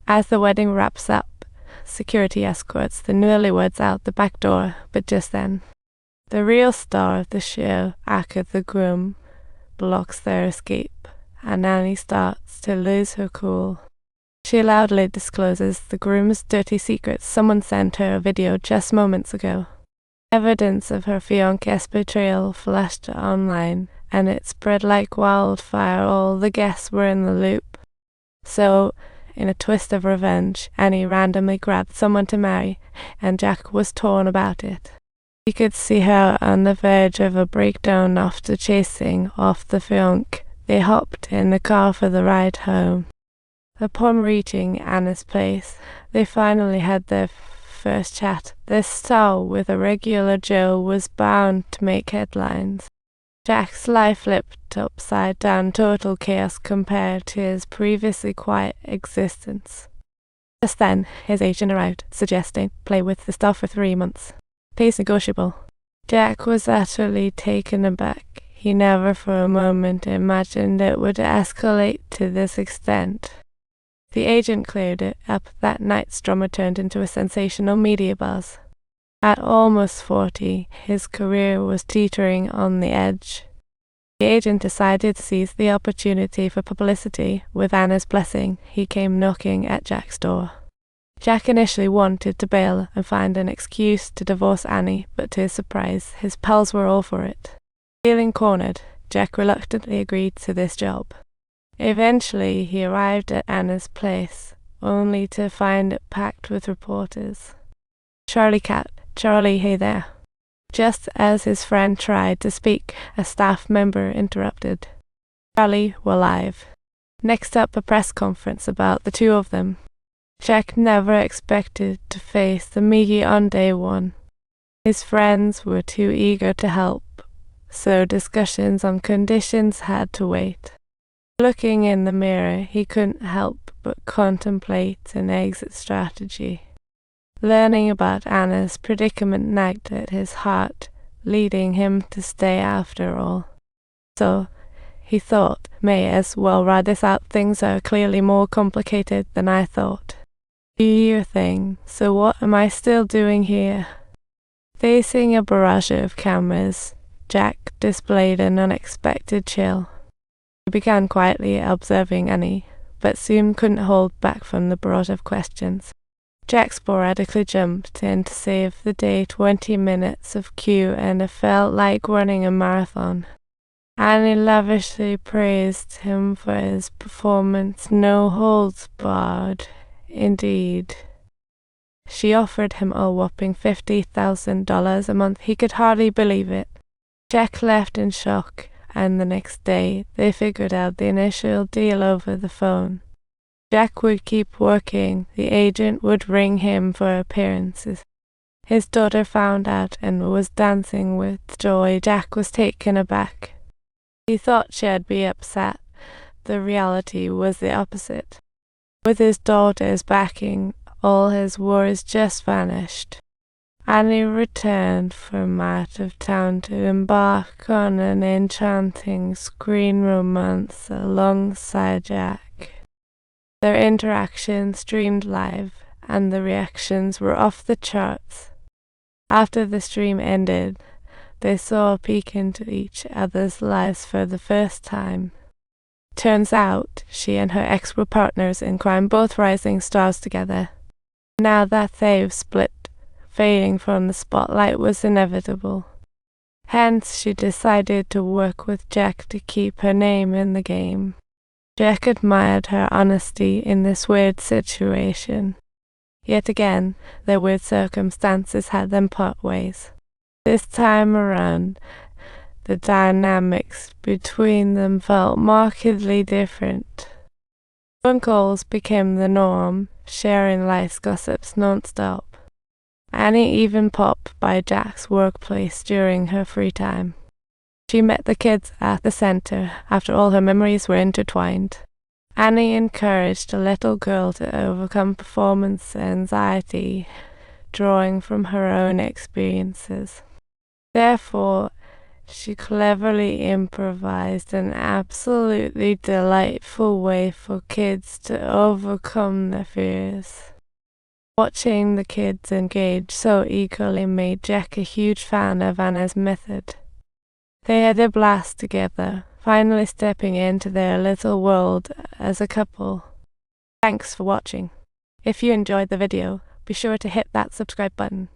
As the wedding wraps up, security escorts the newlyweds out the back door, but just then, the real star of the show, Aka the groom, blocks their escape, and Annie starts to lose her cool. She loudly discloses the groom's dirty secrets. Someone sent her a video just moments ago. Evidence of her fiancé's betrayal flashed online, and it spread like wildfire. All the guests were in the loop. So, in a twist of revenge, Annie randomly grabbed someone to marry, and Jack was torn about it. He could see her on the verge of a breakdown after chasing off the fiancé. They hopped in the car for the ride home. Upon reaching Anna's place, they finally had their first chat. This star with a regular Joe was bound to make headlines. Jack's life flipped upside down, total chaos compared to his previously quiet existence. Just then, his agent arrived, suggesting play with the star for 3 months. Pays negotiable. Jack was utterly taken aback. He never for a moment imagined it would escalate to this extent. The agent cleared it up. That night's drama turned into a sensational media buzz. At almost 40, his career was teetering on the edge. The agent decided to seize the opportunity for publicity. With Anna's blessing, he came knocking at Jack's door. Jack initially wanted to bail and find an excuse to divorce Annie, but to his surprise, his pals were all for it. Feeling cornered, Jack reluctantly agreed to this job. Eventually, he arrived at Anna's place, only to find it packed with reporters. Charlie Cat, Charlie, hey there. Just as his friend tried to speak, a staff member interrupted. Charlie, we're live. Next up, a press conference about the two of them. Jack never expected to face the media on day one. His friends were too eager to help, so discussions on conditions had to wait. Looking in the mirror, he couldn't help but contemplate an exit strategy. Learning about Anna's predicament nagged at his heart, leading him to stay after all. So, he thought, may as well ride this out. Things are clearly more complicated than I thought. Do your thing, so what am I still doing here? Facing a barrage of cameras, Jack displayed an unexpected chill. He began quietly observing Annie, but soon couldn't hold back from the barrage of questions. Jack sporadically jumped in to save the day. 20 minutes of queue, and it felt like running a marathon. Annie lavishly praised him for his performance, no holds barred, indeed. She offered him a whopping $50,000 a month. He could hardly believe it. Jack left in shock, and the next day they figured out the initial deal over the phone. Jack would keep working. The agent would ring him for appearances. His daughter found out and was dancing with joy. Jack was taken aback. He thought she'd be upset. The reality was the opposite. With his daughter's backing, all his worries just vanished. Annie returned from out of town to embark on an enchanting screen romance alongside Jack. Their interaction streamed live, and the reactions were off the charts. After the stream ended, they saw a peek into each other's lives for the first time. Turns out, she and her ex were partners in crime, both rising stars together. Now that they've split, fading from the spotlight was inevitable. Hence, she decided to work with Jack to keep her name in the game. Jack admired her honesty in this weird situation. Yet again, their weird circumstances had them part ways. This time around, the dynamics between them felt markedly different. Phone calls became the norm, sharing life's gossips non-stop. Annie even popped by Jack's workplace during her free time. She met the kids at the center. After all, her memories were intertwined. Annie encouraged the little girl to overcome performance anxiety, drawing from her own experiences. Therefore, She cleverly improvised an absolutely delightful way for kids to overcome their fears. Watching the kids engage so eagerly made Jack a huge fan of Anna's method. They had a blast together, finally stepping into their little world as a couple. Thanks for watching. If you enjoyed the video, be sure to hit that subscribe button.